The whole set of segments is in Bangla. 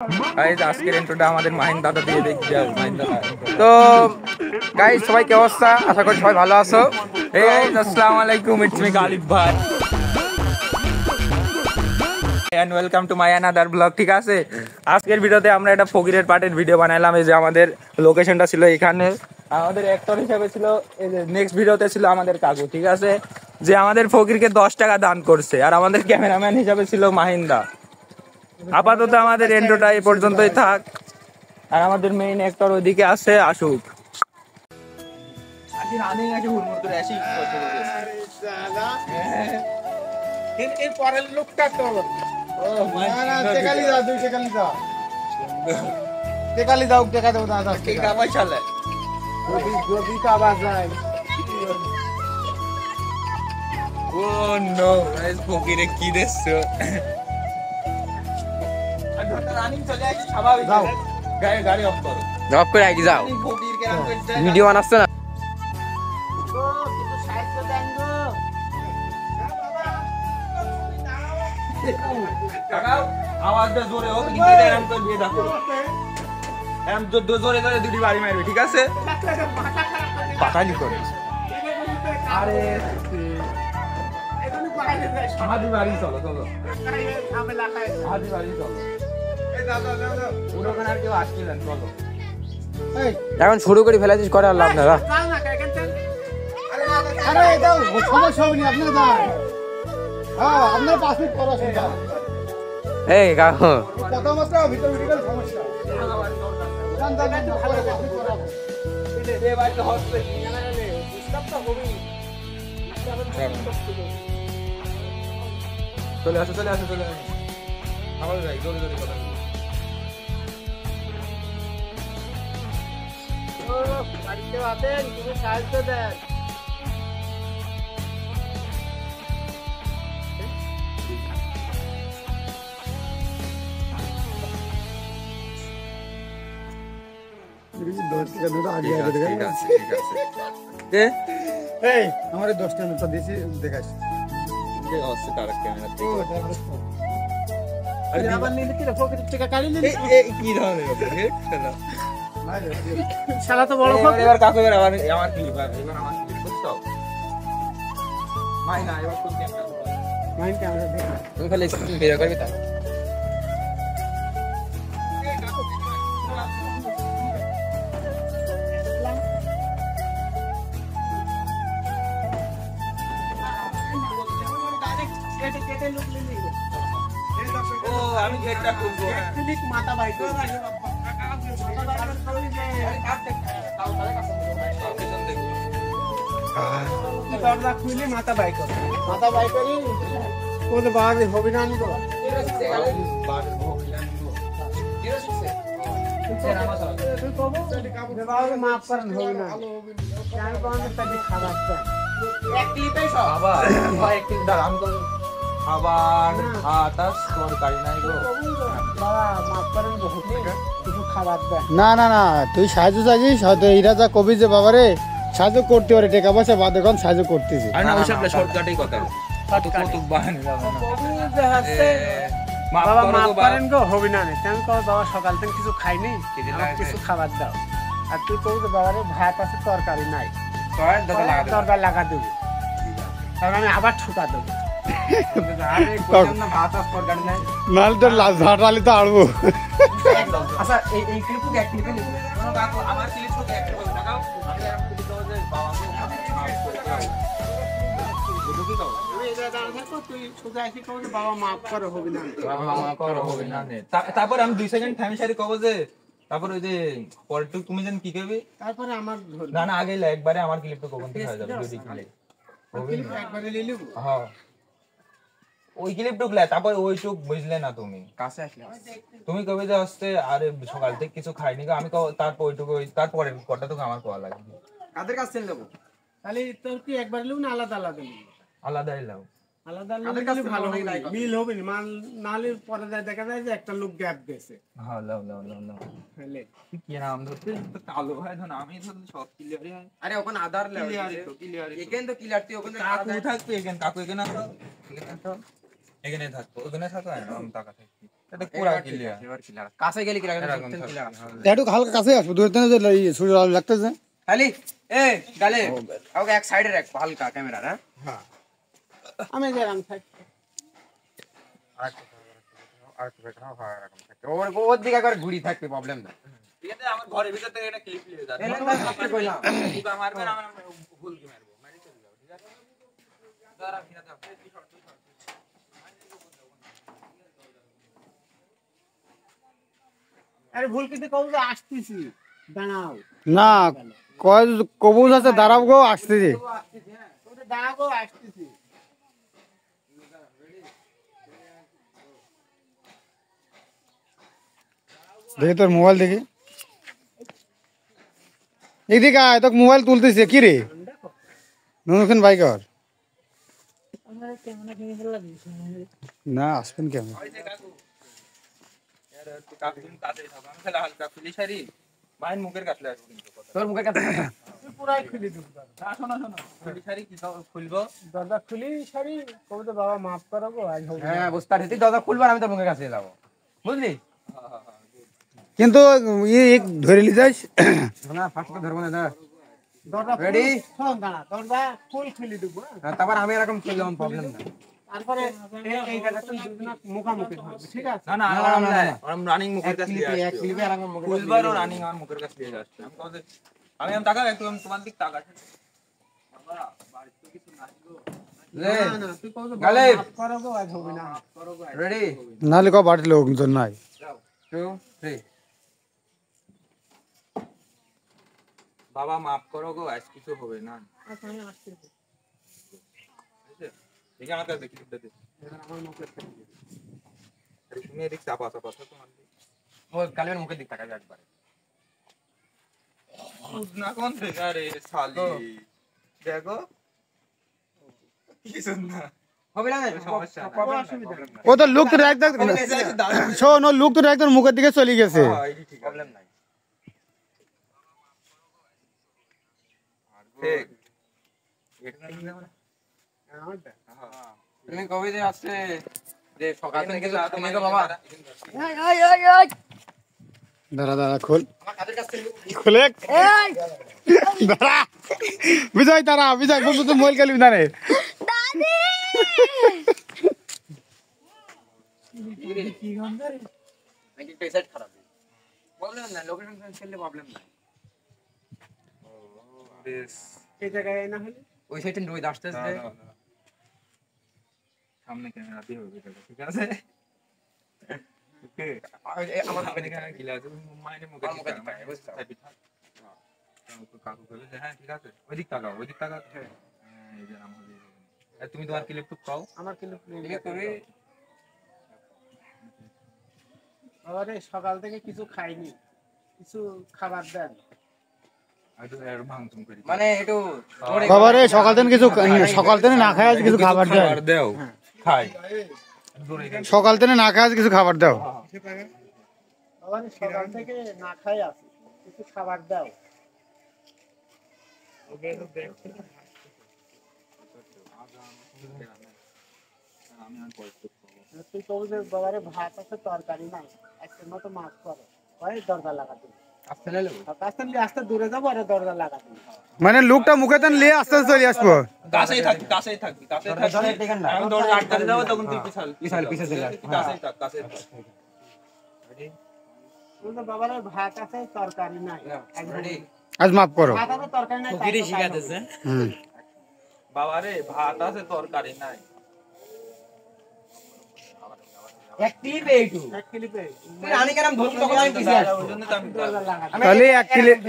গাইস আজকের ইন্ট্রোটা আমাদের মাহিন দাদা দিয়ে দেখতে যাও। মাহিন দাদা তো গাইস সবাই কি অবস্থা? আশা করি সবাই ভালো আছো। এই গাইস আসসালামু আলাইকুম, ইটস মি গালিব ভাই and welcome to my another blog. ঠিক আছে, আজকের ভিডিওতে আমরা একটা ফকিরের পার্টের ভিডিও বানাইলাম। এই যে আমাদের লোকেশনটা ছিল এখানে, আমাদের অ্যাক্টর হিসেবে ছিল এই যে নেক্সট ভিডিওতে ছিল আমাদের কাকু। ঠিক আছে, যে আমাদের ফকিরকে 10 টাকা দান করছে, আর আমাদের ক্যামেরাম্যান হিসেবে ছিল মাহিন্দা। আপাতত আমাদের এন্ড্রোটা এই পর্যন্তই থাক, আর আমাদের মেইন অ্যাক্টর ওইদিকে আছে, আসুক। পরের লোকটা তো টেকালি দাও টেকা দেবো দাদা চলে যদি আবার যায় ও নো গাইস, ফকিরে কি দেখছো? গাড়ি অফ করো, অফ করে আগে যাও। ভিডিও বানাচ্ছ না? আওয়াজটা জোরে হোক, জোরে জোরে দুটি বাড়ি মারবে। ঠিক আছে, পাকালি করে। আরে হাজি বাড়ি চলো চলো, হাজি বাড়ি চলো। ওখানে আর কেউ আসছিলেন, চলো। এখন শুরু করে ফেলেছিস, করে আর লাভ না। আরে এটা সমস্যা হয়নি, আপনার দাঁড়ান। হ্যাঁ, আপনার 5 মিনিট পর আসুন। এই কাকু কত মাত্রা ভিতর ভিতর সমস্যা চলে আসো চলে আসো চলে আসো, আবার যাই জোরে জোরে কথা। বাড়িতে আছেন, তুমি সাহায্য দেন। আমার 10 টাকা নোট দিয়েছি, দেখাস। শালা তো বড় এবার কাকু এবার আমার ক্লিপ, এবার আমার ক্লিপ বুঝছো? মাই না, এবার তুমি খালি স্ক্রিন বের করবে তাই। ও আমি গেটটা খুলবো, ক্লিক মাথা বাইক দরজা খুলে মাথা বাইক করি কোন বাড়ি হবে না আনবো। মাফ করেন, হবে না খাবার খাবার তরকারি নাই গো। না না না, তুই সাহায্য চাইছিস, হয়তো এরা যা কবি যে বাবারে সাহায্য করতে পারে, টাকা পয়সা বাদ এখন সাহায্য করতেছি। আর না ওইসব শর্টকাটেই কথা, কত বাহানি বাবা মাফ করেন গো, হবে না তেমন কো বাবা সকাল থেকে কিছু খাইনি, কিছু খাবার দাও। আর তুই কবি যে বাবারে ভাত আছে তরকারি নাই, তরকারি লাগা দেবো, তারপর আমি আবার ছুটা দেবো। নাহলে তোর ঝাঁটালি তো আড়বো। আচ্ছা এই ক্লিপটুকু এক ক্লিপে নিব, আমার ক্লিপটুকু এক ক্লিপে লাগাও। তারপর আমি 2 সেকেন্ড থামি সারি কব যে, তারপর ওই যে পরেরটুকু তুমি যেন কি করবে, তারপরে আমার না না আগে একবারে আমার ক্লিপটা কখন থেকে হয়ে যাবে যদি ক্লিপ একবারে নিয়ে নেব। হ্যাঁ ওই ক্লিপটুক লে, তারপর ওইটুক বুঝলে না তুমি কাছে আসলে তুমি কবে যে আসতে, আরে সকাল থেকে কিছু খাইনি গো আমি, তারপর ওইটুকু তারপরে কটা তো আমার কোয়া লাগবে। কাদের কাছ থেকে নেব? তাহলে তোর কি একবার নেব না আলাদা আলাদা নেব? আলাদাই লাও, আলাদা নিলে ভালো হবে, মিল হবে না, মাল নালে পরে দেখা যায় যে একটা লোক গ্যাপ গেছে। হ্যাঁ লাও লাও লাও লাও। তাহলে কি নাম ধরতে তো কালো হয়, ধর আমি ধর সব ক্লিয়ারই হয়। আরে ওখানে আধার লাও, ক্লিয়ার এখানে তো ক্লিয়ার তুই ওখানে কাকু থাকবে, এখানে কাকু এখানে আসো, এখানে থাকো, এখানে থাকো, ওখানে থাকো, আমি টাকা থাকি। এটা পুরা ক্লিয়ার। এবার ক্লিয়ার কাছে গেলে ক্লিয়ার ক্লিয়ার একটু হালকা কাছে আসবো দূরে যে সূর্য আলো লাগতেছে খালি এ গালে ওকে এক সাইডে রাখ হালকা ক্যামেরা হ্যাঁ আমি গেলাম থাক ওর দিকে একবার ঘুরি থাকবে প্রবলেম না ঠিক আছে আমার ঘরের ভিতর থেকে একটা ক্লিপ নিয়ে যাচ্ছে পুরা মারবে না আমরা ভুল কি মারবো মারি চলে যাও ঠিক আছে দাঁড়া ভিড়া দাও আরে ভুল কিন্তু কও যে আসতেছি দাঁড়াও না কয় কবুজ আছে দাঁড়াও গো আসতেছি ওটা দাঁড়াও গো আসতেছি দেখি তোর মোবাইল দেখি এদিকে আয় তোকে মোবাইল তুলতেছে কি রে নতুন বাইকার না আসবেন কেমন হালকা পুলিশারি মায়ের মুখের কাটলে আসবে তোর মুখে কাছে পুরাই খুলে দিব না শোনো পুলিশারি কি খুলবো দরজা খুলি সারি কও যে বাবা মাফ করো গো আজ হবে হ্যাঁ বুঝতে পারছি তুই দরজা খুলবার আমি তোর মুখের কাছে যাবো বুঝলি কিন্তু ধরে লি যাস না ফার্স্ট ধরবো না দরজা Ready? শোন দাঁড়া দরজা ফুল খুলে দিব তারপর আমি এরকম চললাম প্রবলেম না তারপরে এই জায়গা তুমি দুজনা মুখামুখি থাকবে ঠিক আছে না না আমি রানিং মুখের কাছে দিয়ে এক আসছি ক্লিপে আর আমার মুখের ফুলবারও রানিং আমার মুখের কাছে দিয়ে যাচ্ছে আমি তাকাও একটু আমি তোমার দিক তাকা বাবা বাড়িতে তো কিছু নাই গো লে না না তুই কও যে বাবা গালে। মাফ করো গো আজ হবে না রেডি নাহলে কো বাড়িতে লোকজন নাই 2 3 বাবা মাফ করো গো আজ কিছু হবে না আচ্ছা আমি আসতেছি দেখি আমার কাছে দেখি দে এবার আমার মুখে থাকবে তুমি এদিক চাপা চাপা তোমার ও গালের মুখের দিক তাকাবে একবার না কোন থেকে আরে শালি দেখো কি সুন্দর হবে না সমস্যা নাই। প্রবলেম অসুবিধা প্রবলেম নাই ও তো লোক তো একদম শোন ও লোক তো একদম মুখের দিকে চলে গেছে ঠিক প্রবলেম নাই ঠিক আমারটা তুমি কবে যে আসছে যে সকাল থেকে তুমি তো বাবা দাঁড়া দাঁড়া খোল আমার কাদের কাছ থেকে খুলে দাঁড়া বিজয় তারা বিজয় বন্ধু তো মোবাইল খেলবি না রে কি গন্ধ রে নাকি পেসাইড খারাপ প্রবলেম নাই লোকেশন চেঞ্জ করলে প্রবলেম নাই বেশ এই জায়গায় না হলে ওই সাইডে রোদ আসতেছে সামনে ক্যামেরা দিয়ে হবে ঠিক আছে ওকে আমার সামনে ক্যামেরা গিলা আছে মাইনে মুখে আমার মুখে দিতে দিতে হবে, বুঝতে হবে। কাকু বলে হ্যাঁ ঠিক আছে ওইদিক তাকাও এই যে নাম হবে তুমি তোমার ক্লিপ টুক পাও আমার কিন্তু তুমি করে আরে সকাল থেকে কিছু খাইনি কিছু খাবার দেন আর ভাঙচুং করি মানে একটু বাবারে সকাল থেকে কিছু সকাল থেকে না খায় আজ কিছু খাবার দাও দাও খাই সকাল থেকে না খায় আজ কিছু খাবার দাও আবার সকাল থেকে না খাই আছি কিছু খাবার দাও তুই কবি যে বাবারে ভাত আছে তরকারি নাই আজকের মতো মাছ করো ওই দরজা লাগাতে আসতে নেলো আস্তে আস্তে দূরে যাবো আর দরজা লাগাতে মানে লোকটা মুখে তেন নিয়ে আস্তে আস্তে চলে আসবো কাছেই থাকবি আমি দরজা আটকাতে যাবো তখন তুই পিছে চলে আসবি। কাছেই থাক বলতো বাবারে ভাত আছে তরকারি নাই রেডি আজ মাফ করো ভাত আছে তরকারি নাই ফকিরি শিখাতেছে হুম বাবারে ভাত আছে তরকারি নাই এক ক্লিপে এইটু এক ক্লিপে তুই রানী কেরাম ধরু তখন আমি পিছে আসবো ওই জন্য তো আমি দরজা লাগাতে তাহলে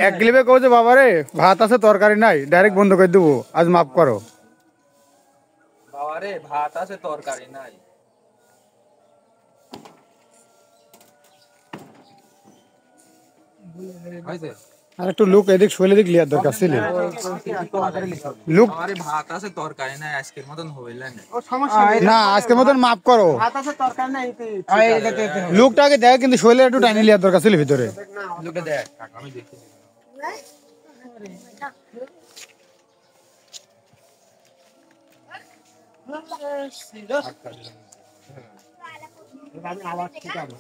এক ক্লিপে কও যে বাবারে ভাত আছে তরকারি নাই ডাইরেক্ট বন্ধ করে দেবো আজ মাফ করো বাবারে ভাত আছে তরকারি নাই হইছে আর একটু লোক এদিক শৈলে দিক লিয়ার দরকার ছিল লোক বাবারে ভাত আছে তরকারি নাই আজকের মতন হইল না ও সমস্যা নেই। না আজকের মতন মাফ করো ভাত আছে তরকারি নাই তুই এই দেখতে লোকটাকে দেখ কিন্তু শৈলে একটু টাইনি লিয়ার দরকার ছিল ভিতরে না লোকটা দেখ আমি দেখি আমি আবার ঠুকাবো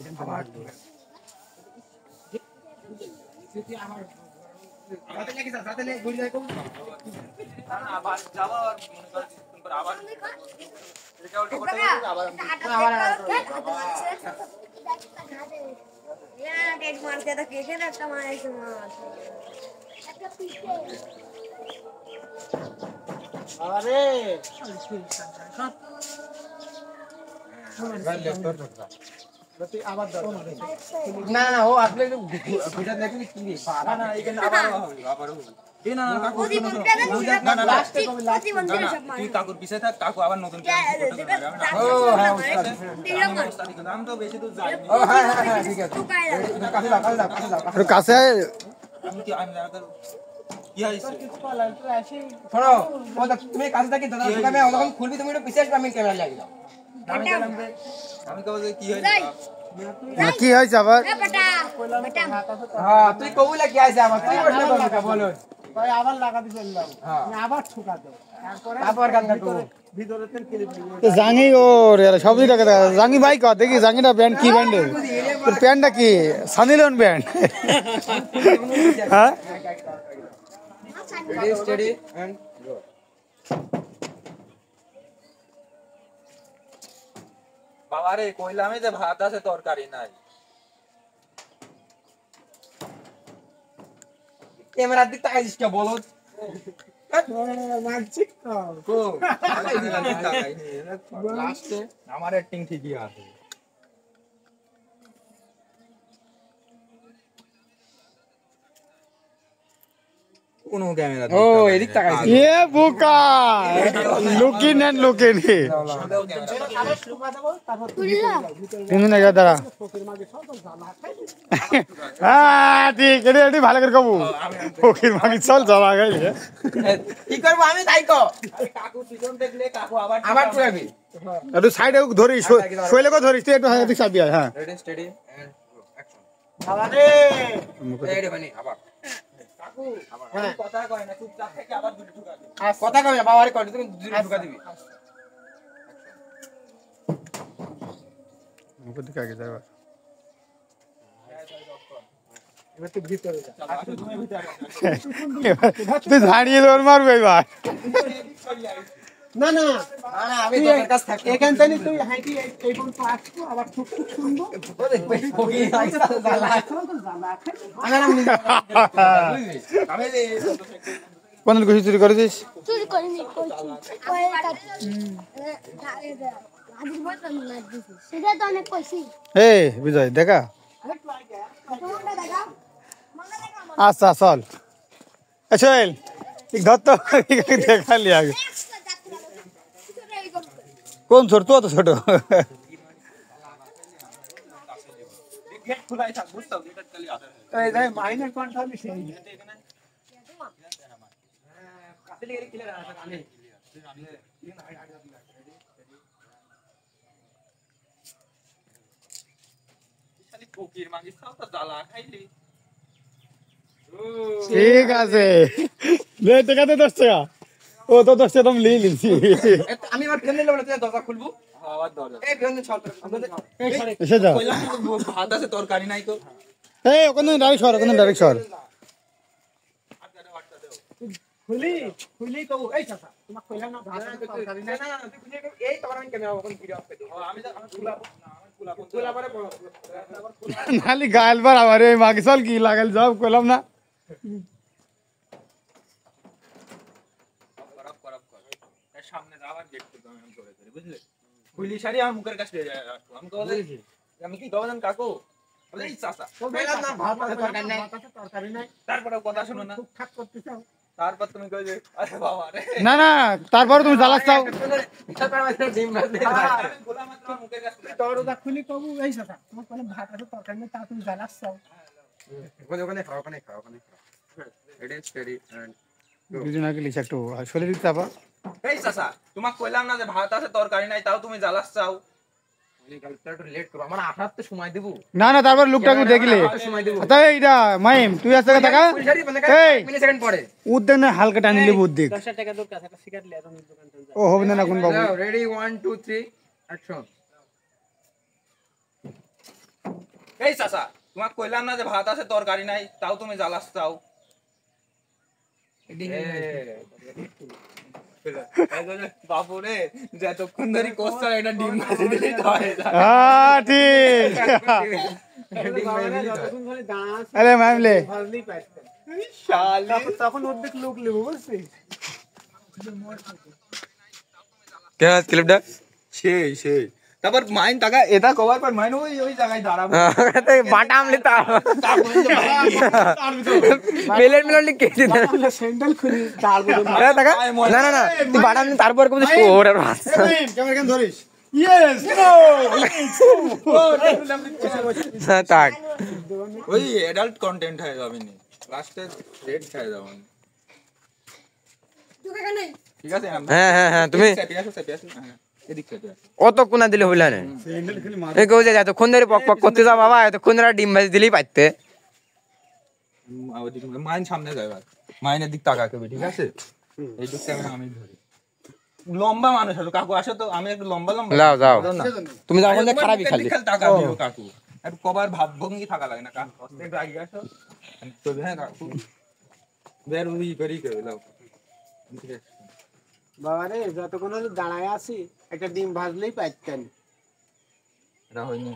আরে আবার না না ও আসলে ভিডিও দেখলি কি না না এখানে আবারও হবে আবারও হবে এই না না কাকু না না লাস্টে তুই কাকুর পিছে থাক কাকু আবার নতুন ও হ্যাঁ আমি তো বেশি দূর যাইনি ও হ্যাঁ হ্যাঁ হ্যাঁ ঠিক আছে কাছে যাও একটু কাছে আমি কি আমি দাদা কি হইছে শোনো ও তুমি কাছে থাকি দাদা তুমি যখন খুলবি তুমি একটু পিছে আসবে আমি ক্যামেরা লাগিয়ে দাও আমি কব যে কি হইছে কি হয়েছে আবার হ্যাঁ তুই কবুলা কি আছে আমার তুই বলতে পারবি বলো ভাই আবার লাগাতে চললাম আমি আবার ঠুকাতো তারপর গান গাইবো ভিতরে তেল ক্লিপ জাঙ্গি ওর সবই টাকা জাঙ্গি ভাই কর দেখি জাঙ্গিটা ব্যান্ড কি ব্যান্ড তোর প্যান্টটা কি সানিলন ব্যান্ড হ্যাঁ রেডি স্টেডি এন্ড গো বাবা রে কইলামে যে ভাত আছে তরকারি নাই ক্যামেরার দিক তাকাইছিস কি বলো মানছিস তো কো লাস্টে আমার অ্যাক্টিং ঠিকই আছে কোন ক্যামেরা ও এদিক তাকাইছিস এ বুকা লুকিং এন্ড লুকিং আবার ঠুকা দেবো তারপর তিন মিনিট দাঁড়া হ্যাঁ ঠিক এটি ভালো করে কবু ফকির মাগি চল যাওয়া গেলে কি করব আমি তাই কো কাকু পিছন দেখলে কাকু আবার চুয়াবি একটু সাইডে ধরিস শৈলে কো ধরিস তুই একটু এদিক চাবি হ্যাঁ ready steady and go action আরে রেডি বানি আবার কাকু আমার কথা কয় না চুপচাপ থেকে আবার দুটো ঢুকা দে কথা কবি না বাবারে কর তুমি দুটো ঢুকা দিবি মুখে দিকে আগে যাবা এবার তুই ভিতরে যা তুমি ভিতরে তুই ঝাড়িয়ে দৌড় মারবে এবার না না না না আমি তোর কাছে থাকি এখান থেকে তুই হাইটি এই পর্যন্ত আসবো আবার ঠুকঠুক শুনবো ফকি আইসা জালা আমি নাম নি আমি যে কোন কিছু চুরি করেছিস চুরি করিনি সেটা তো অনেক কইছি এই বিজয় দেখা আচ্ছা চল চল ধর তো দেখালি আগে কোন ছোট তো ছোট গেট খোলাই থাক বুঝছো গেট খালি আছে এই ভাই মাইনার কন্ট্রোল সেই কাটলে গেলে ক্লিয়ার আছে আমি খালি ফকির মাগি সব তো জ্বালা খাইলি ঠিক আছে লে টাকা দে 10 টাকা ও তো 10 টাকা তুমি নিয়ে নিছি আমি আবার কেন নিলাম না তুই দরজা খুলবো আবার ধর এই বিয়ন্ড ছল এসে যাও কইলাম ভাত আছে তরকারি নাই তো এই ওখানে ডাইরেক্ট সর খুলি কবু এই চাচা তোমাক কইলাম না ভাত তরকারি না না তুই খুলে এই তোমার আমি ক্যামেরা ওখানে ভিডিও অফ করে দেব আমি খুলা না আমি খুলা খোলা পরে বড় নালি গালবার আমারে মাগি চল কি লাগাল জব কইলাম না করাপ কর এর সামনে যাওয়ার গেট থেকে আমি করে বুঝলে খুলি শাড়ি আমার মুখের কাছে আমি কইলে আমি কি গবদান কাকু বলে এই চাচা কইলাম না ভাত আছে তরকারি নাই তরকারি নাই তারপরে কথা শুনো না ঠাক করতে চাও তারপর তুমি কই যে আরে বাবা রে না না তারপরে তুমি জ্বালাস চাও ডিম ভাত দে আমি গোলা মাত্র মুখের কাছে দরজা খুলি কবু এই চাচা তোমাক কইলাম ভাত আছে তরকারি নাই তা তুমি জ্বালাস চাও ওখানে খাও রেডি স্টেডি এন্ড দুজন আগে লিখা একটু শরীর দিতে চাপা এই চাচা তোমাক কইলাম না যে ভাত আছে তরকারি নাই তাও তুমি জ্বালাস চাও একটু লেট করো আমার আঠার তো সময় দেব না না তারপর লোকটাকে দেখলে সময় দেব তাই এইটা মাইম তুই আছে টাকা এই মিলি সেকেন্ড পরে উদ্যানে হালকা টানিলে বুদ্ধিক 10 টাকা দরকার একটা সিগারেট লিয়া তুমি দোকান থেকে ও হবে না কোন বাবু রেডি 1 2 3 অ্যাকশন এই চাচা তোমাক কইলাম না যে ভাত আছে তরকারি নাই তাও তুমি জ্বালাস চাও বাপুরে যতক্ষণ ধরে কষ্ট এটা ডিম ভাজি দিলেই তো হয়ে যায় ঠিক আরে মামলে তখন অর্ধেক লোক নেবো বুঝছিস কেন ক্লিপটা সেই তারপর মাইন টাকা এটা কভার পর মাইন ওই জায়গায় দাঁড়াবো বাটা আমলে তার মেলের মেললি কেটে দে স্যান্ডেল খুলি তারপরে টাকা না না না তুই বাটা আমলে তারপর কোন ওর আর ক্যামেরা কেন ধরিস ইয়েস তাক ওই অ্যাডাল্ট কন্টেন্ট হয়ে যাবে নি লাস্টে রেড খেয়ে যাবো ঠিক আছে হ্যাঁ হ্যাঁ হ্যাঁ তুমি এদিক থেকে অত কোনা দিলে হইলা না এই কও যে এতক্ষণ ধরে পক পক করতে যাও বাবা এতক্ষণ ধরে ডিম ভাজি দিলেই পাইতে মাইন সামনে যাবে মাইনের দিক তাকাকে ঠিক আছে এই দিক থেকে আমি ধরি লম্বা মানুষ আছে কাকু আসো তো আমি একটু লম্বা লম্বা যাও যাও না তুমি যাও কোন খারাপই খালি টাকা দিও কাকু একটু কবার ভাব ভঙ্গি থাকা লাগে না কাকু একটু আগে আসো তো হ্যাঁ কাকু বের উই করি করে দাও বাবা রে যতক্ষণ হলো দাঁড়ায় আছি একটা ডিম ভাজলেই পাইতেন এটা হয়নি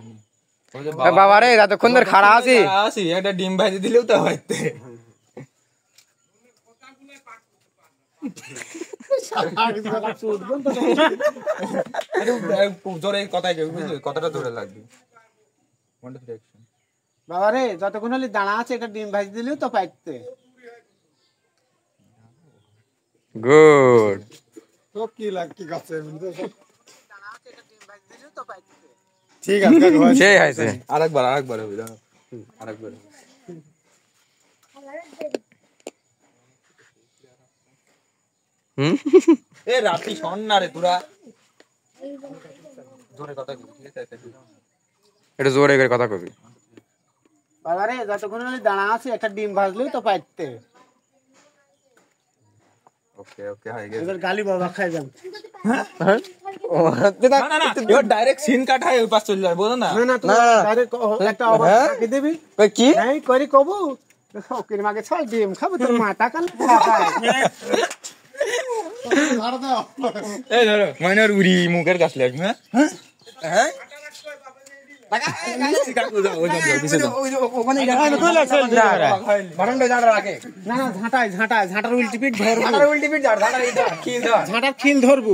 বাবা রে এতক্ষণ ধরে খাড়া আছি আসি একটা ডিম ভাজি দিলেও তো হইতে জোরে কথাই কেউ বুঝলি কথাটা ধরে লাগবে বাবা রে যতক্ষণ হলে দাঁড়া আছে একটা ডিম ভাজি দিলেও তো পাইতে গুড তো কি লাগ কি কাছে ঠিক আছে সেই হইছে আরেকবার হবে দাও আরেকবার এ রাতি শোন না রে তোরা জোরে কথা কবি ঠিক আছে এটা জোরে করে কথা কবি বাবা রে যতক্ষণ হলে দাঁড়া আছে একটা ডিম ভাজলেও তো পাইতে ওকে ওকে হয়ে গেছে এবার গালি বাবা খাই যান না না না ইও ডাইরেক্ট সিন কাট হয় ওই পাশ চলে যায় বলো না না না তুই ডাইরেক্ট একটা অবাক কি দিবি কি নাই করি কবু ওকে মাকে ছল ডিম খাবো তোর মা টাকা এই ধরো মাইনার উড়ি মুখের কাছে লাগবে হ্যাঁ হ্যাঁ না না ঝাঁটার উল্টি পিঠ ধরবো ঝাঁটার খিল ধরবো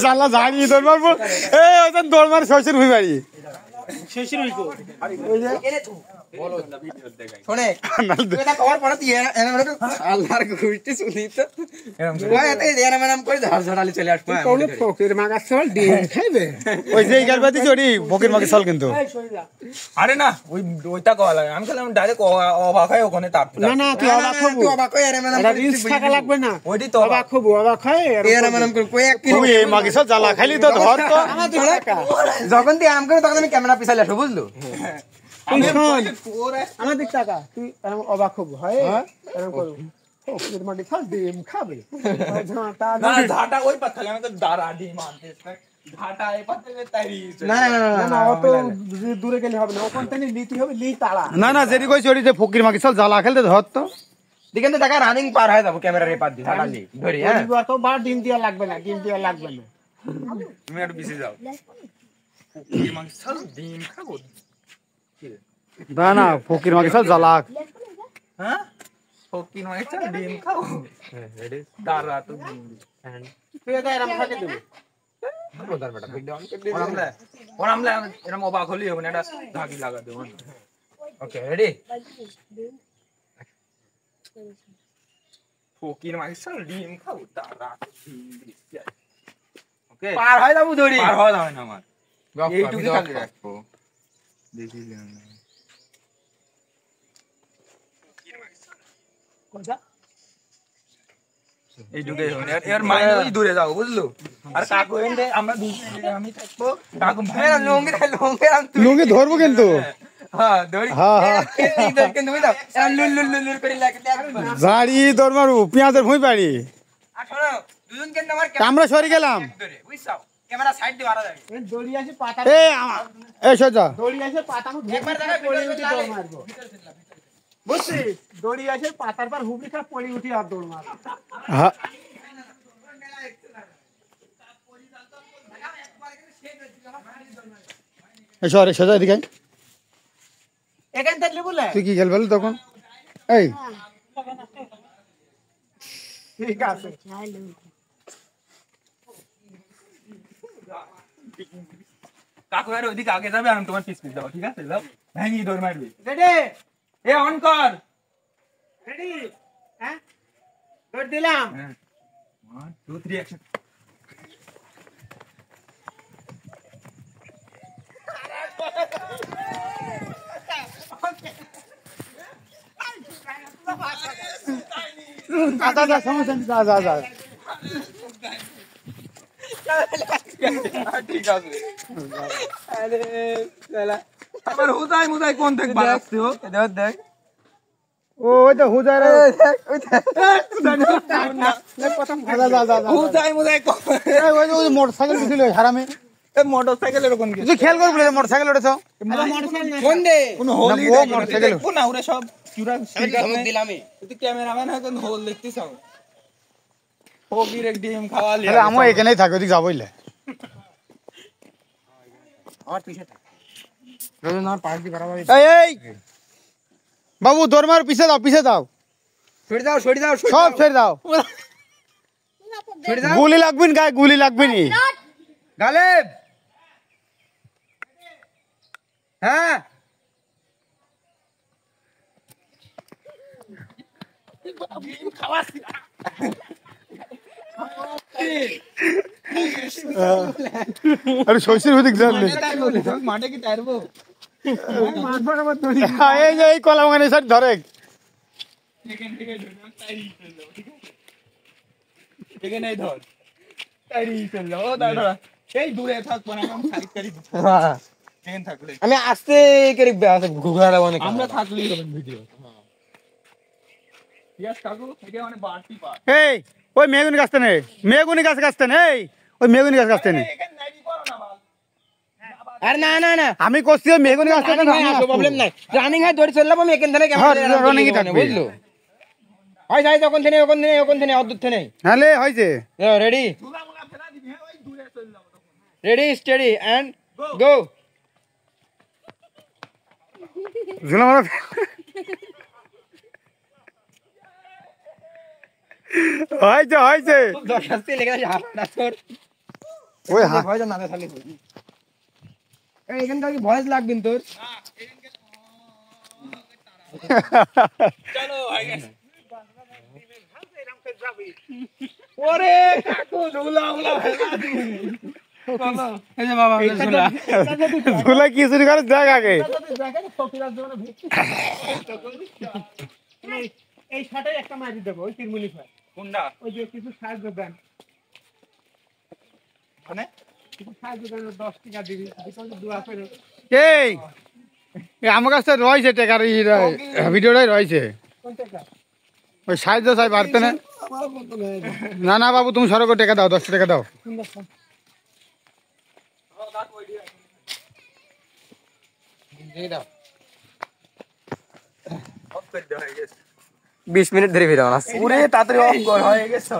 জানলা ঝাড়িয়ে দৌড় মারবো এই ওইখান দৌড় মার শ্বশুর ভুই বাড়ি শেষের হইতো শোনে এটা কভার পড়া তুই আল্লাহর গুইতে শুনি তো ওই এত এরা ম্যাডাম করে ঝাড় ঝাড়ালি চলে আসবে কোন ফকির মাগা ছল ডিম খাইবে ওই যে গার বাদি চড়ি বকের মাকে চল কিন্তু আরে না ওইটা কওয়া লাগে আমি খেলাম ডাইরেক্ট অবাক হয় ওখানে তার না না তুই অবাক হবো তুই অবাক হয়ে এরা ম্যাডাম এটা রিলস থাকা লাগবে না ওইটি তো অবাক হবো অবাক হয় এরা ম্যাডাম করে কই এক তুই এই মাকে সব জ্বালা খাইলি তো ধর তো যখন তুই আরাম করে তখন আমি ক্যামেরা পিছালে আসবো বুঝলো তুই শোন আমার দিক টাকা তুই এরকম অবাক হবো হয় এরকম করবো ফকির মাটি ছল ডিম খাবে ঝাঁটা না ঝাঁটা ওই পাথর আমি তো দাঁড়া ডিম আনতে ঝাঁটা এই পাথরে তাইরি না না না না অত দূরে গেলে হবে না ওখান থেকে লিতে হবে লি তাড়া না না যেটি কই চড়ি যে ফকির মাকে সব জ্বালা খেলতে ধর তো দেখেন তো টাকা রানিং পার হয়ে যাবো ক্যামেরার এই পার দিয়ে ঝাড়ালি ধরি হ্যাঁ এবার তো বার ডিম দেওয়া লাগবে না ডিম দেওয়া লাগবে না তুমি একটু পিছিয়ে যাও মাংস ছাড়ো ডিম খাবো না না ফকির মাকে সব জ্বালা হ্যাঁ ফকির মাংস ছাড়ো ডিম খাবো দাঁড়া তো তুই এটা এরকম ফাঁকে দিবি এরকম অবাক হলি হবে না এটা ঢাকি লাগা দেবো ওকে রেডি ফকির মাংস ছাড়ো ডিম খাবো দাঁড়া ওকে পার হয়ে যাবো ধরি পার হওয়া যাবে না আমার এইটুকু খালি রাখবো দেখি এইটুকুই হবে না এর মাইন্ড ওই দূরে যাও বুঝলো আর কাকু এন্ডে আমরা দুজনে আমি থাকবো কাকু মেরা লঙ্গি লুঙ্গি ধরবো কিন্তু হ্যাঁ ধরি হ্যাঁ হ্যাঁ কিন্তু বুঝলো লুল লুল লুল করে লাগে ঝাড়ি দৌড় মারু পেঁয়াজের ভুই বাড়ি আর শোনো দুজন কিন্তু আমার আমরা সরে গেলাম ধরে বুঝছাও ক্যামেরা সাইড দিয়ে মারা যাবে দড়ি আছে পাতা এই সোজা দড়ি আছে পাতা একবার দেখা পড়ে ভিডিও উঠি লাগে দৌড় মারবো বুঝছিস দড়ি আছে পাতার পর হুবড়ি খা পড়ে উঠি আর দৌড় মারবো হ্যাঁ এই সরে সোজা এদিকে আয়। এখান থেকে বলে তুই কি খেলবি তখন এই ঠিক আছে কাকু আর ওইদিকে আগে যাবে আর আমি তোমার পিছ যাবো, ঠিক আছে? যাও, ভেঙে দৌড় মারবি। রেডি এ অন কর। রেডি হ্যাঁ দৌড় দিলাম 1 2 3 অ্যাকশন। যা যা সমস্যা নেই, যা যা যা ঠিক আছে। আরে শালা আবার হুজাই মুজাই কোন থেকে বাড়াচ্ছিস? ও দেখ দেখ। ও ওই তো হুজারে প্রথম যা যা যা হুজাই মুজাই কোন? ওই মোটরসাইকেল ছিল হারামে এ মোটরসাইকেলের কোন কিছু? তুই খেয়াল করবি মোটরসাইকেল উঠেছ ফোন দে কোন হোলই না, ও দেখো না, মোটরসাইকেল। দেখো না ওরে সব চূড়া আমি ধমক দিলামই তুই ক্যামেরাম্যান হয় কোন হোল দেখতিস? ফকির এক ডিম খাওয়ালি। আরে আমি এখানেই থাকি ওদিকে যাবইলে আমার পিছে থাক রোজন আমার পাশ দিয়ে বরাবর এই এই বাবু দৌড় মার পিছে দাও ছড়ি দাও সব ছেড়ে দাও ছড়ি দাও গুলি লাগবে না গায়ে গুলি লাগবে নি গালেব হ্যাঁ আরে শৈশীর ওদিক জানলে মাঠে কি টাইরবো? এই যে এই কলা বাগানে সাইড ধরে এখানে ধর টাইরি চললো ও দাদা এই দূরে থাকবো না, আমি সাইড করি এখানে থাকলে আমি আস্তে করে ঘুঘরা অনেক আমরা থাকলেই হবে ভিডিও। ইয়াস কাকু এটা মানে বাড়তি পার এই ওই মেগুনি গাছতে নেই মেগুনি গাছ কাছতে নেই ওই মেগুনি গাছ কাছতে নেই এখানে নাইবি করো না বাল। আরে না না না আমি করছি ওই মেগুনি গাছতে প্রবলেম নাই রানিং হয় দৌড় চললাম আমি এখান থেকে হ্যাঁ, running ই থাকবে। বুঝলো হয় যাই তখন থেকে ওখান থেকে অদ্ভুত থেকে হ্যাঁ হয়েছে রেডি তুলা মুলা ফেলা দিবি, হ্যাঁ ওই দূরে চল যাবো তখন। রেডি স্টেডি এন্ড গো ঝুলা মারা হয়েছে দশাস্তি লেগে আছে হাতটা তোর ওই ভয়েস না খালি এখান থেকে ভয়েস লাগবে তোর চলো হয়ে গেছে। ওরে কাকু ঝুলা মুলা ফেলা দিবি। চলো এই যে বাবা আমাদের ঝুলা। ঝুলা কি শুরু করে দেখ আগে এই শার্টে একটা মারি দেবো ওই তিরমুনি ভাই কোনটা? ওই যে কিছু সাহায্য দেন মানে কিছু সাহায্য দেন 10 টাকা দিবি দোয়া করে এই আমার কাছে রয়েছে টেকার ভিডিওটাই রয়েছে কোন টাকা ওই সাহায্য চাই পারতে না না বাবু তুমি সরকার টাকা দাও 10 টাকা দাও সুন্দর অফ করে দেওয়া হয়ে গেছে। 20 মিনিট ধরে ফিরে আসছে ওরে তাড়াতাড়ি অফ কর হয়ে গেছে।